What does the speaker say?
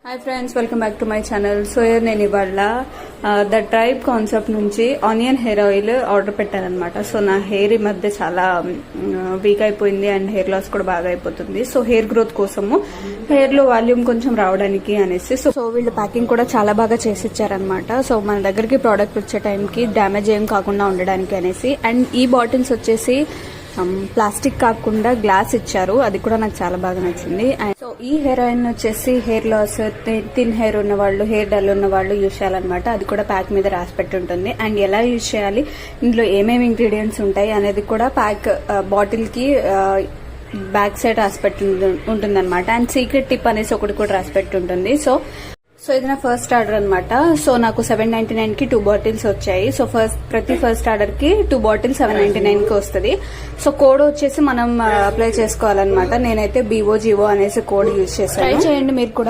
Hi friends, welcome back to my channel. So నేను ఇవాళ the tribe concept నుంచి onion hair oil order పెట్టాను అనమాట. సో నా హెయిర్ ఈ మధ్య చాలా వీక్ అయిపోయింది అండ్ హెయిర్ లాస్ కూడా బాగా అయిపోతుంది. సో హెయిర్ గ్రోత్ కోసము హెయిర్ లో వాల్యూమ్ కొంచెం రావడానికి అనేసి సో వీళ్ళు ప్యాకింగ్ కూడా చాలా బాగా చేసి ఇచ్చారనమాట. సో మన దగ్గరికి ప్రోడక్ట్ వచ్చే టైంకి డ్యామేజ్ ఏం కాకుండా ఉండడానికి అనేసి. అండ్ ఈ బాటిల్స్ వచ్చేసి ప్లాస్టిక్ కాకుండా గ్లాస్ ఇచ్చారు, అది కూడా నాకు చాలా బాగా నచ్చింది. సో ఈ హెయిర్ ఆయిల్ వచ్చేసి హెయిర్ లాస్, థిన్ హెయిర్ ఉన్న వాళ్ళు, హెయిర్ డల్ ఉన్న వాళ్ళు యూజ్ చేయాలన్నమాట. అది కూడా ప్యాక్ మీద రాసి పెట్టి ఉంటుంది. అండ్ ఎలా యూజ్ చేయాలి, ఇందులో ఏమేమి ఇంగ్రీడియంట్స్ ఉంటాయి అనేది కూడా ప్యాక్ బాటిల్ కి బ్యాక్ సైడ్ రాసి పెట్టి ఉంటుంది అనమాట. అండ్ సీక్రెట్ టిప్ అనేసి ఒకటి కూడా రాసి పెట్టి ఉంటుంది. సో ఇది నా ఫస్ట్ ఆర్డర్ అనమాట. సో నాకు 799 కి 2 బాటిల్స్ వచ్చాయి. సో ప్రతి ఫస్ట్ ఆర్డర్ కి 2 బాటిల్స్ 799 కి వస్తుంది. సో కోడ్ వచ్చేసి మనం అప్లై చేసుకోవాలన్నమాట. నేనైతే BOGO అనేసి కోడ్ యూజ్ చేశాను. ట్రై చేయండి మీరు కూడా.